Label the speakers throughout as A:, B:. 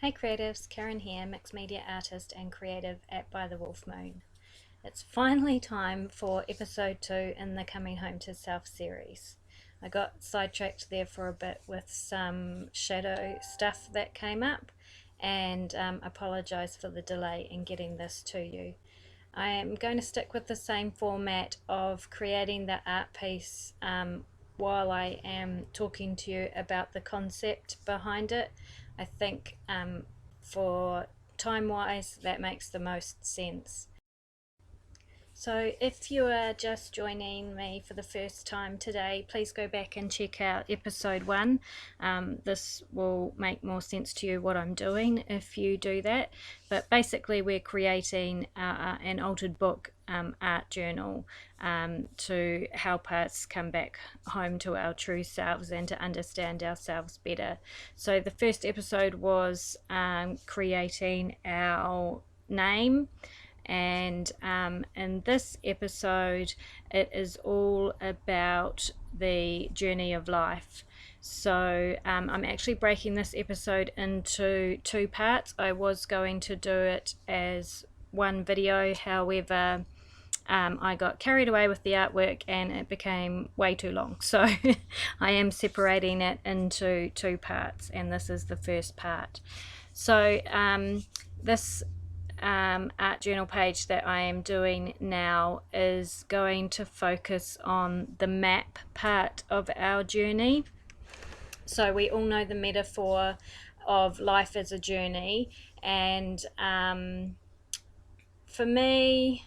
A: Hey creatives, Karen here, mixed media artist and creative at By the Wolf Moon. It's finally time for episode 2 in the Coming Home to Self series. I got sidetracked there for a bit with some shadow stuff that came up and apologise for the delay in getting this to you. I am going to stick with the same format of creating the art piece while I am talking to you about the concept behind it. I think for time wise, that makes the most sense. So, if you are just joining me for the first time today, please go back and check out episode 1. This will make more sense to you what I'm doing if you do that. But basically, we're creating an altered book art journal to help us come back home to our true selves and to understand ourselves better. So, the first episode was creating our name, and in this episode it is all about the journey of life. So I'm actually breaking this episode into 2 parts. I was going to do it as one video, however I got carried away with the artwork and it became way too long, so I am separating it into 2 parts, and this is the first part. So this art journal page that I am doing now is going to focus on the map part of our journey. So we all know the metaphor of life as a journey, and for me,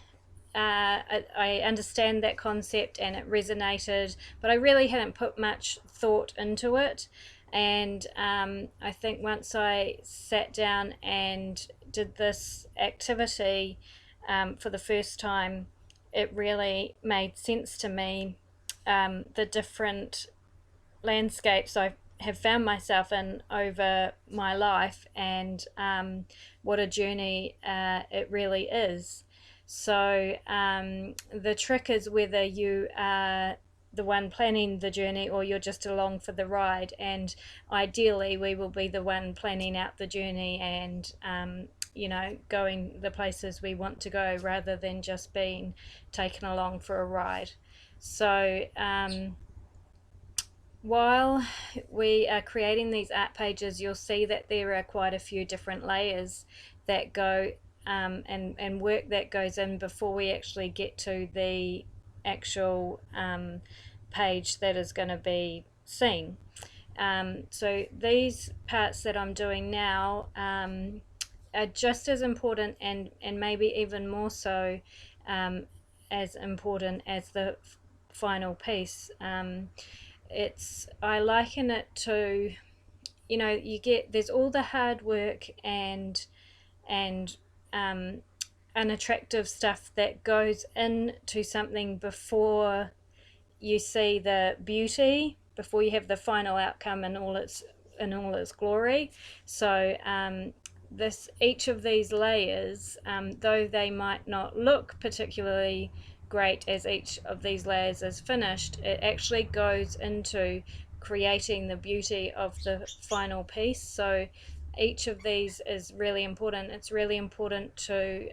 A: I understand that concept and it resonated, but I really hadn't put much thought into it. And I think once I sat down and did this activity for the first time, it really made sense to me. The different landscapes I have found myself in over my life, and what a journey it really is. So the trick is whether you are the one planning the journey or you're just along for the ride. And ideally, we will be the one planning out the journey and going the places we want to go rather than just being taken along for a ride. So while we are creating these art pages, you'll see that there are quite a few different layers that go and work that goes in before we actually get to the actual page that is going to be seen. So these parts that I'm doing now are just as important, and maybe even more so as important as the final piece. It's I liken it to, you get there's all the hard work and unattractive stuff that goes into something before you see the beauty, before you have the final outcome in all its glory. So this each of these layers, though they might not look particularly great as each of these layers is finished, it actually goes into creating the beauty of the final piece. So each of these is really important. It's really important to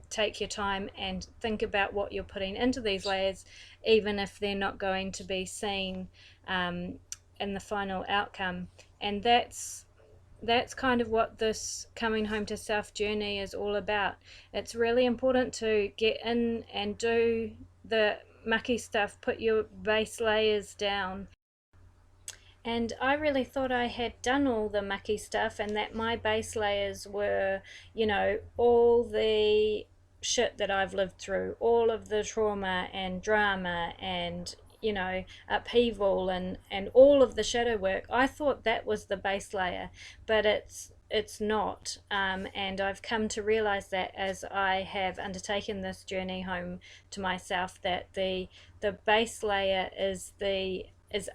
A: take your time and think about what you're putting into these layers, even if they're not going to be seen in the final outcome. And that's kind of what this coming home to self journey is all about. It's really important to get in and do the mucky stuff, put your base layers down. And I really thought I had done all the mucky stuff and that my base layers were, all the shit that I've lived through, all of the trauma and drama and, upheaval and all of the shadow work. I thought that was the base layer, but it's not. And I've come to realize that as I have undertaken this journey home to myself, that the base layer is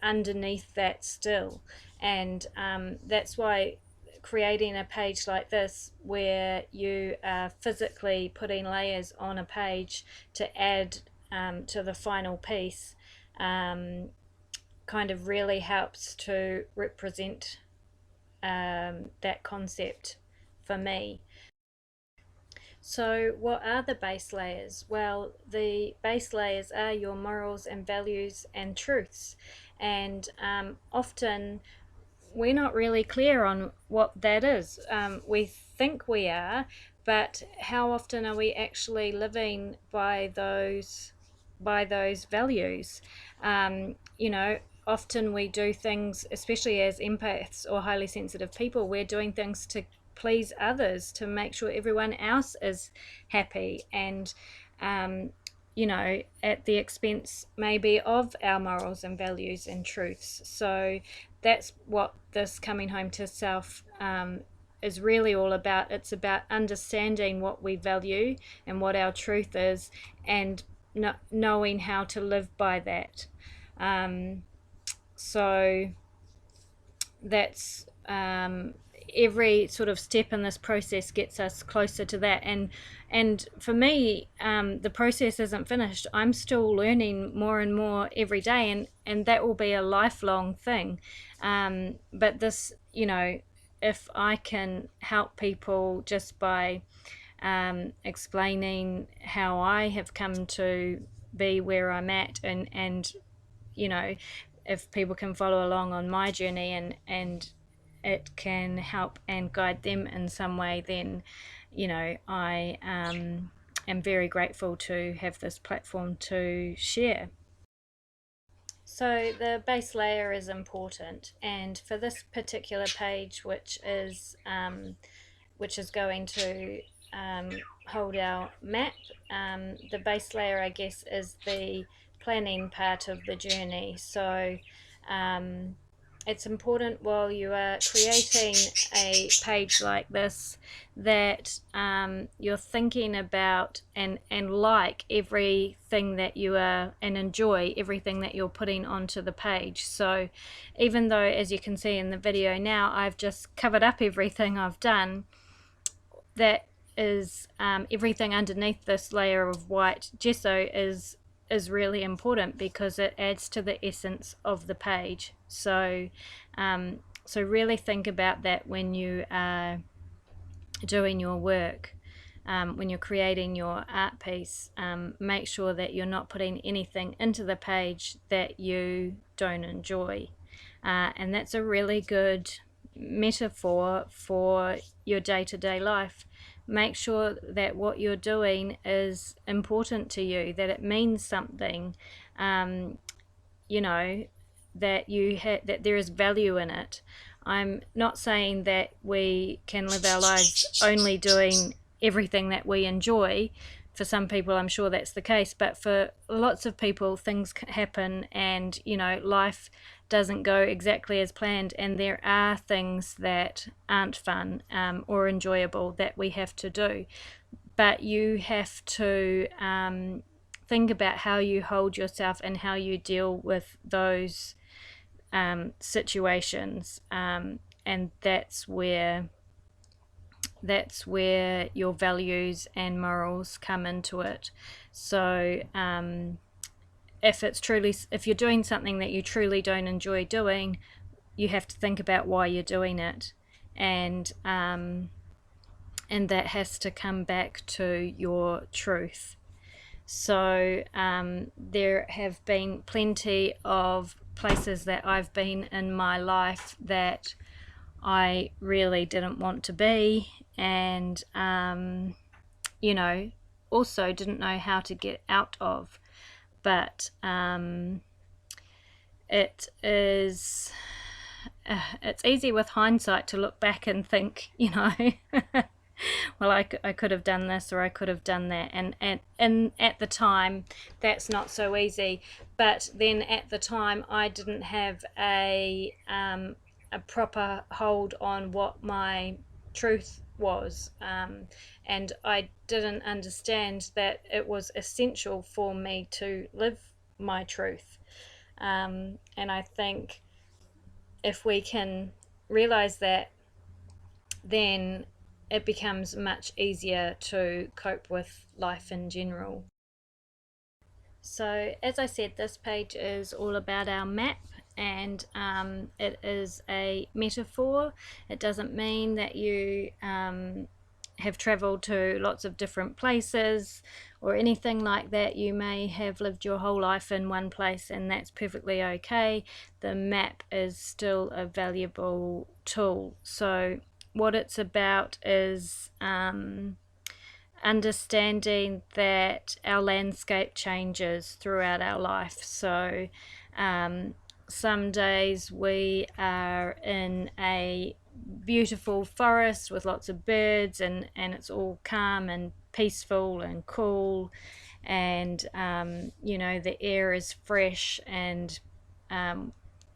A: underneath that still. And that's why creating a page like this, where you are physically putting layers on a page to add to the final piece, kind of really helps to represent that concept for me. So, what are the base layers? Well, the base layers are your morals and values and truths, and often we're not really clear on what that is. We think we are, but how often are we actually living by those values? You know, often we do things, especially as empaths or highly sensitive people, we're doing things to please others, to make sure everyone else is happy, and you know, at the expense maybe of our morals and values and truths. So that's what this coming home to self is really all about. It's about understanding what we value and what our truth is, and knowing how to live by that. So that's every sort of step in this process gets us closer to that. And for me, the process isn't finished. I'm still learning more and more every day, and that will be a lifelong thing. But this, you know, if I can help people just by explaining how I have come to be where I'm at, and you know, if people can follow along on my journey, and it can help and guide them in some way, then you know, I am very grateful to have this platform to share. So the base layer is important, and for this particular page, which is going to um, hold our map, the base layer, I guess, is the planning part of the journey. So um, it's important while you are creating a page like this that you're thinking about and like everything that you are, and enjoy everything that you're putting onto the page. So even though, as you can see in the video now, I've just covered up everything I've done, that is everything underneath this layer of white gesso is really important, because it adds to the essence of the page. So so really think about that when you are doing your work. When you're creating your art piece, make sure that you're not putting anything into the page that you don't enjoy. And that's a really good metaphor for your day-to-day life. Make sure that what you're doing is important to you, that it means something, you know, that that there is value in it. I'm not saying that we can live our lives only doing everything that we enjoy. For some people, I'm sure that's the case, but for lots of people, things happen, and you know, life doesn't go exactly as planned, and there are things that aren't fun or enjoyable that we have to do. But you have to think about how you hold yourself and how you deal with those situations, and that's where your values and morals come into it. So if you're doing something that you truly don't enjoy doing, you have to think about why you're doing it, and that has to come back to your truth. So there have been plenty of places that I've been in my life that I really didn't want to be, and you know, also didn't know how to get out of. But it is it's easy with hindsight to look back and think, you know, well, I could have done this, or I could have done that, and at the time that's not so easy. But then at the time I didn't have a proper hold on what my truth was, and I didn't understand that it was essential for me to live my truth. And I think if we can realize that, then it becomes much easier to cope with life in general. So as I said, this page is all about our map, and it is a metaphor. It doesn't mean that you have traveled to lots of different places or anything like that. You may have lived your whole life in one place, and that's perfectly okay. The map is still a valuable tool. So what it's about is understanding that our landscape changes throughout our life. So some days we are in a beautiful forest with lots of birds, and it's all calm and peaceful and cool, and the air is fresh, and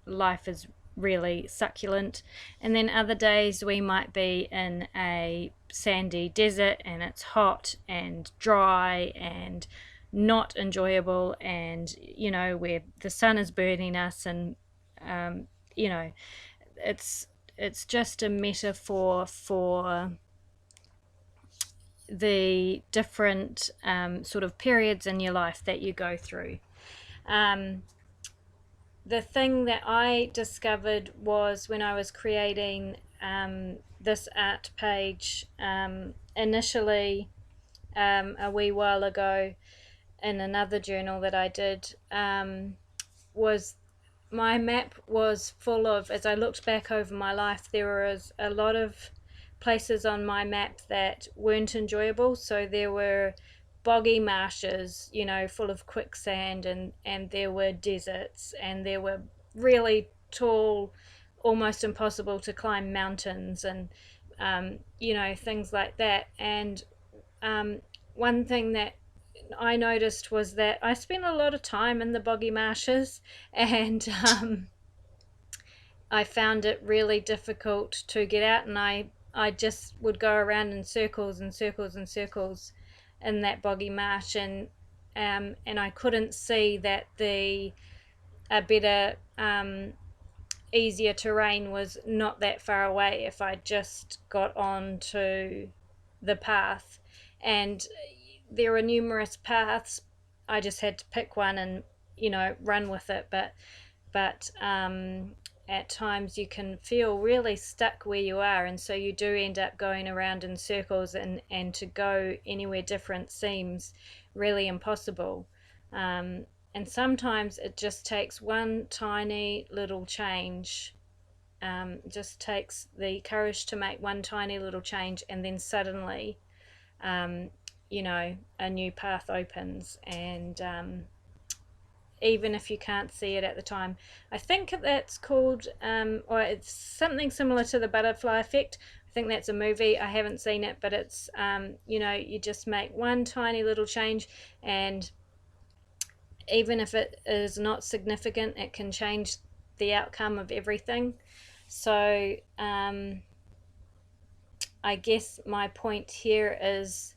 A: life is really succulent. And then other days we might be in a sandy desert, and it's hot and dry and not enjoyable, and where the sun is burning us, and you know it's just a metaphor for the different sort of periods in your life that you go through. The thing that I discovered was when I was creating this art page initially, a wee while ago, in another journal that I did, was my map was full of, as I looked back over my life, there was a lot of places on my map that weren't enjoyable. So there were boggy marshes, full of quicksand, and there were deserts, and there were really tall, almost impossible to climb mountains, and things like that. And one thing that I noticed was that I spent a lot of time in the boggy marshes, and I found it really difficult to get out, and I just would go around in circles and circles and circles in that boggy marsh, and I couldn't see that a better, easier terrain was not that far away if I just got on to the path. And there are numerous paths. I just had to pick one and run with it. But at times you can feel really stuck where you are, and so you do end up going around in circles, and to go anywhere different seems really impossible. And sometimes it just takes one tiny little change. Just takes the courage to make one tiny little change, and then suddenly a new path opens. And even if you can't see it at the time, I think that's called, or it's something similar to the butterfly effect. I think that's a movie. I haven't seen it, but it's you just make one tiny little change, and even if it is not significant, it can change the outcome of everything. So I guess my point here is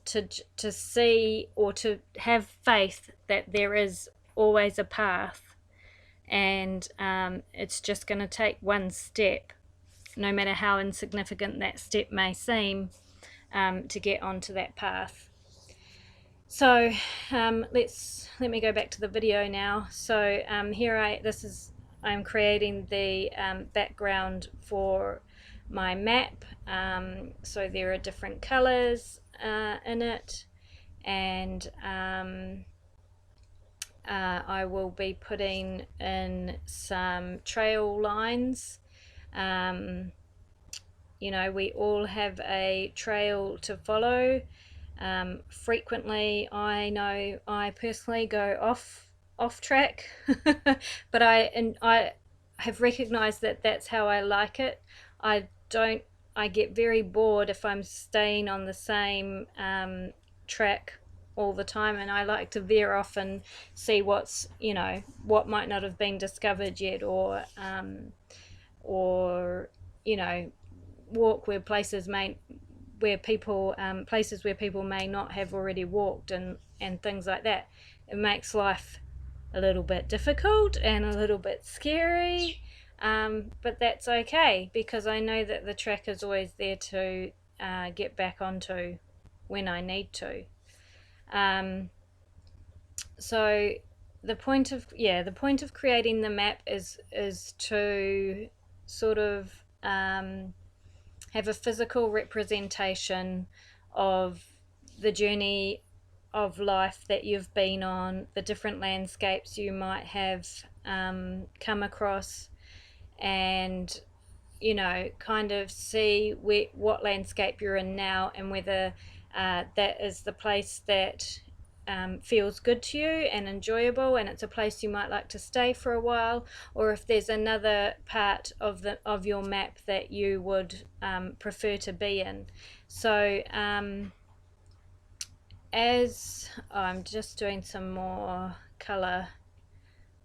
A: to see, or to have faith that there is always a path, and it's just going to take one step, no matter how insignificant that step may seem, to get onto that path. So let me go back to the video now. So I'm creating the background for my map. So there are different colors in it, and I will be putting in some trail lines. We all have a trail to follow. Frequently, I know I personally go off track, but I have recognized that that's how I like it. I get very bored if I'm staying on the same track all the time, and I like to veer off and see what might not have been discovered yet, or walk places where people may not have already walked, and things like that. It makes life a little bit difficult and a little bit scary, but that's okay, because I know that the track is always there to get back onto when I need to. So the point of creating the map is to sort of have a physical representation of the journey of life that you've been on, the different landscapes you might have come across, and kind of see what landscape you're in now, and whether that is the place that feels good to you and enjoyable, and it's a place you might like to stay for a while, or if there's another part of your map that you would prefer to be in. So as I'm just doing some more color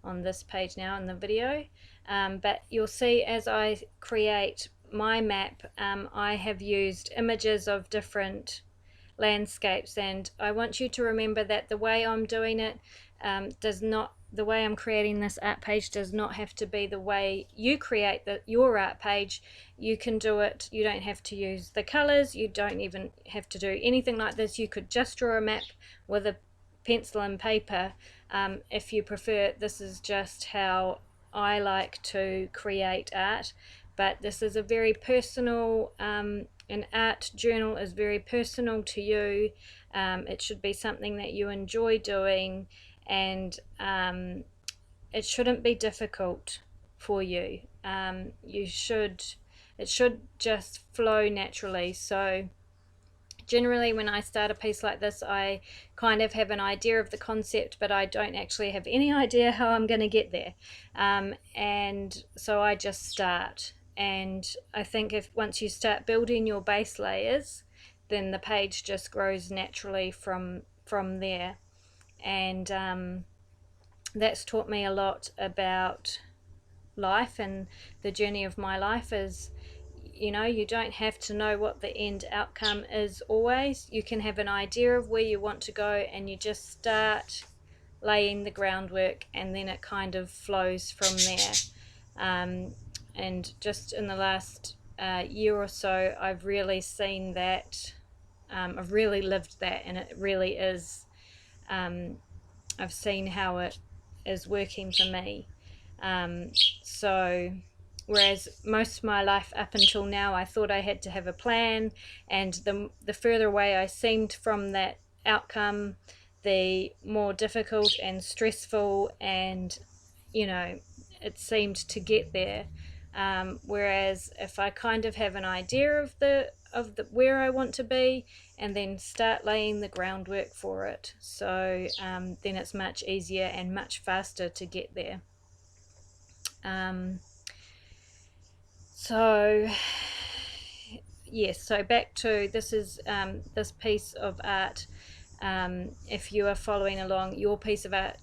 A: on this page now in the video, but you'll see as I create my map, I have used images of different landscapes, and I want you to remember that the way I'm doing it the way I'm creating this art page does not have to be the way you create your art page. You can do it, you don't have to use the colors, you don't even have to do anything like this. You could just draw a map with a pencil and paper if you prefer. This is just how I like to create art, but this is a very personal an art journal is very personal to you. It should be something that you enjoy doing, and it shouldn't be difficult for you. It should just flow naturally. So generally when I start a piece like this, I kind of have an idea of the concept, but I don't actually have any idea how I'm going to get there, and so I just start. And I think once you start building your base layers, then the page just grows naturally from there. And that's taught me a lot about life, and the journey of my life is, you don't have to know what the end outcome is always. You can have an idea of where you want to go, and you just start laying the groundwork, and then it kind of flows from there. And just in the last year or so, I've really seen that. I've really lived that, and it really is. I've seen how it is working for me. So whereas most of my life up until now, I thought I had to have a plan, and the further away I seemed from that outcome, the more difficult and stressful and it seemed to get there. Whereas if I kind of have an idea of the where I want to be, and then start laying the groundwork for it, so then it's much easier and much faster to get there. So yes, so back to this is this piece of art. If you are following along, your piece of art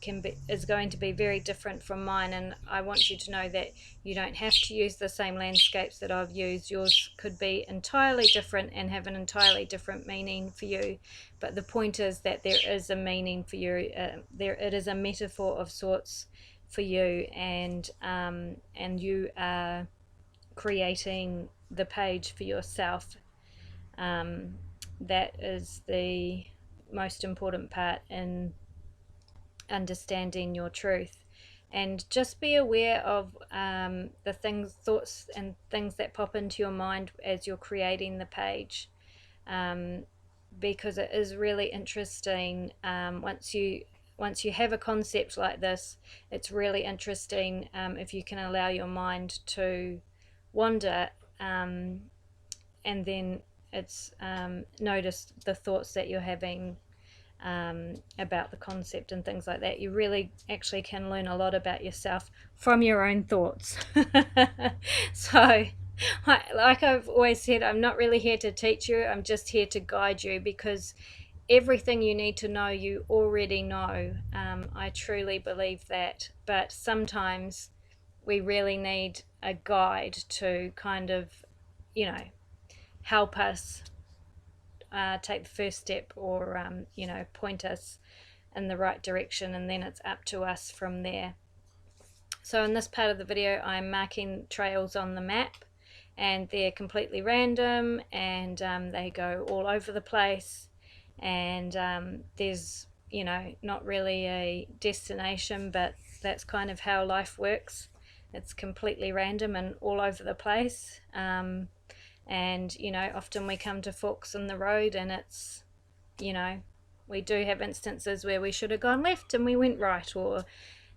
A: is going to be very different from mine, and I want you to know that you don't have to use the same landscapes that I've used. Yours could be entirely different and have an entirely different meaning for you, but the point is that there is a meaning for you. It is a metaphor of sorts for you, and you are creating the page for yourself. That is the most important part in understanding your truth. And just be aware of the thoughts and things that pop into your mind as you're creating the page, because it is really interesting. Once you have a concept like this, it's really interesting if you can allow your mind to wander, and then it's notice the thoughts that you're having about the concept and things like that. You really actually can learn a lot about yourself from your own thoughts. So like I've always said, I'm not really here to teach you, I'm just here to guide you, because everything you need to know you already know. I truly believe that, but sometimes we really need a guide to kind of help us take the first step, or point us in the right direction, and then it's up to us from there. So in this part of the video, I'm marking trails on the map, and they're completely random, and they go all over the place, and there's not really a destination, but that's kind of how life works. It's completely random and all over the place. And often we come to forks in the road, and it's, we do have instances where we should have gone left and we went right, or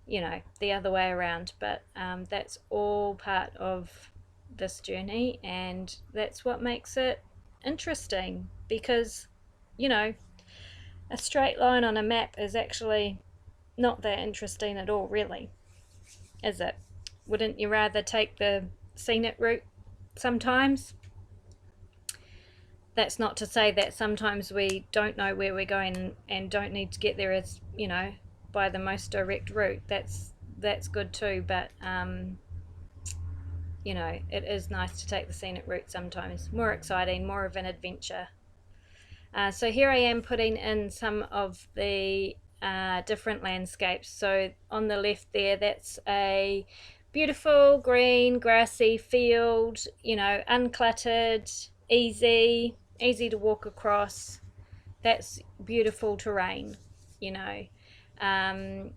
A: the other way around. But that's all part of this journey, and that's what makes it interesting, because a straight line on a map is actually not that interesting at all, really, is it? Wouldn't you rather take the scenic route sometimes? That's not to say that sometimes we don't know where we're going and don't need to get there as, by the most direct route. That's good too, but it is nice to take the scenic route sometimes. More exciting, more of an adventure. So here I am putting in some of the different landscapes. So on the left there, that's a beautiful green grassy field, uncluttered, easy to walk across. That's beautiful terrain, and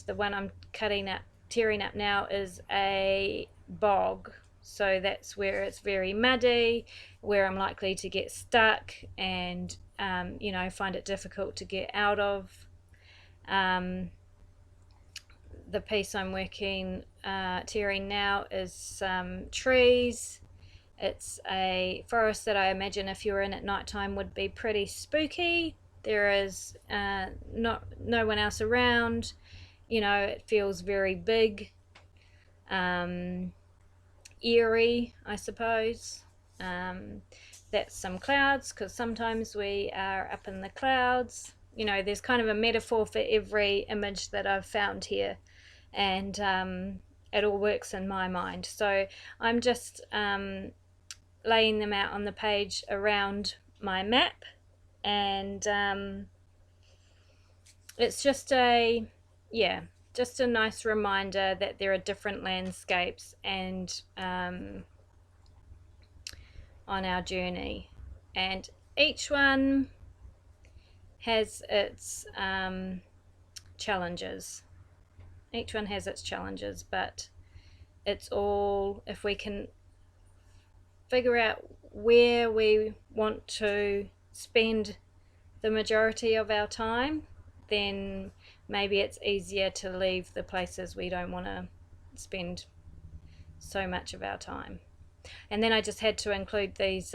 A: the one I'm tearing up now is a bog. So that's where it's very muddy, where I'm likely to get stuck and find it difficult to get out of. The piece I'm tearing now is some trees. It's a forest that I imagine if you were in at night time would be pretty spooky. There is no one else around. It feels very big, eerie, I suppose. That's some clouds, because sometimes we are up in the clouds. There's kind of a metaphor for every image that I've found here, and it all works in my mind. So I'm just laying them out on the page around my map, and it's just a nice reminder that there are different landscapes and on our journey, and each one has its challenges. But it's all, if we can figure out where we want to spend the majority of our time, then maybe it's easier to leave the places we don't want to spend so much of our time. And then I just had to include these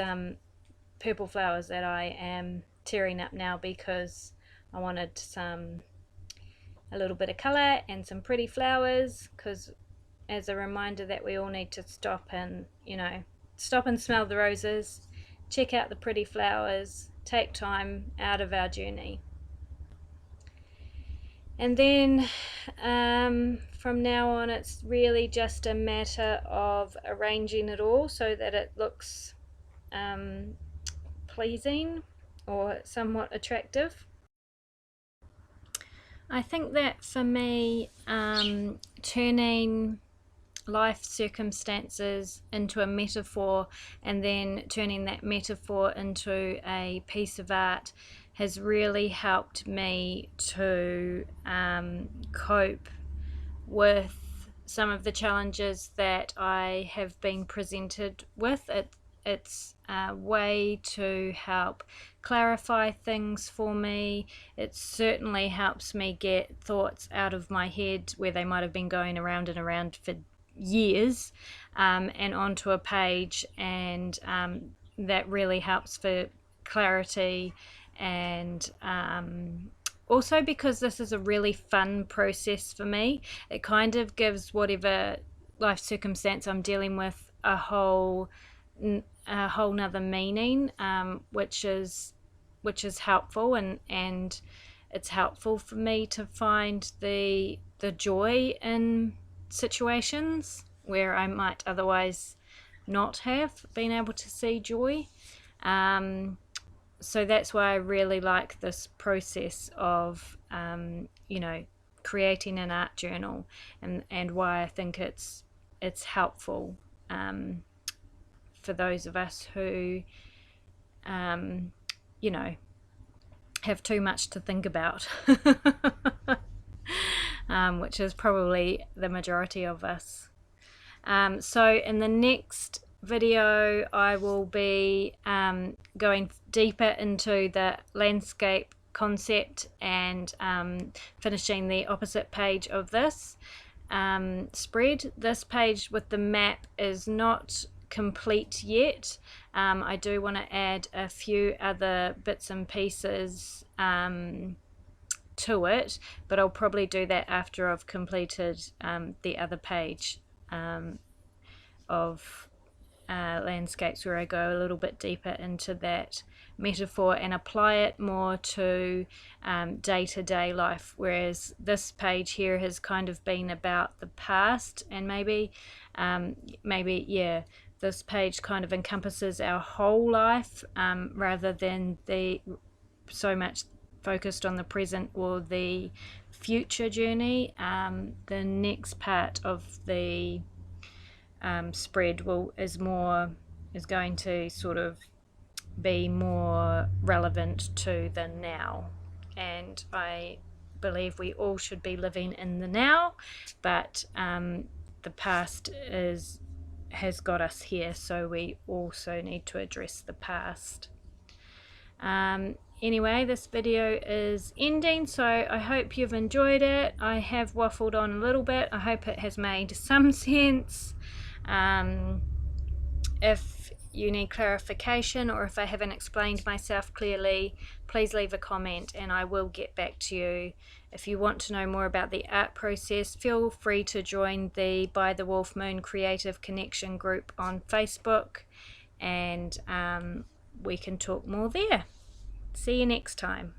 A: purple flowers that I am tearing up now, because I wanted a little bit of colour and some pretty flowers, because as a reminder that we all need to stop and smell the roses, check out the pretty flowers, take time out of our journey. And then from now on, it's really just a matter of arranging it all so that it looks pleasing or somewhat attractive. I think that for me, turning life circumstances into a metaphor and then turning that metaphor into a piece of art has really helped me to cope with some of the challenges that I have been presented with. It's a way to help clarify things for me. It certainly helps me get thoughts out of my head where they might have been going around and around for years, and onto a page, and that really helps for clarity. And also, because this is a really fun process for me, it kind of gives whatever life circumstance I'm dealing with a whole nother meaning, which is helpful, and it's helpful for me to find the joy in situations where I might otherwise not have been able to see joy. So that's why I really like this process of creating an art journal, and why I think it's helpful for those of us who have too much to think about. Which is probably the majority of us. So in the next video I will be going deeper into the landscape concept and finishing the opposite page of this spread. This page with the map is not complete yet. I do want to add a few other bits and pieces to it, but I'll probably do that after I've completed the other page of landscapes, where I go a little bit deeper into that metaphor and apply it more to day-to-day life, whereas this page here has kind of been about the past, and maybe yeah, this page kind of encompasses our whole life rather than the so much focused on the present or the future journey. The next part of the spread is going to sort of be more relevant to the now, and I believe we all should be living in the now, but the past has got us here, so we also need to address the past. Anyway, this video is ending, so I hope you've enjoyed it. I have waffled on a little bit. I hope it has made some sense. If you need clarification, or if I haven't explained myself clearly, please leave a comment and I will get back to you. If you want to know more about the art process, feel free to join the By the Wolf Moon Creative Connection group on Facebook, and we can talk more there. See you next time.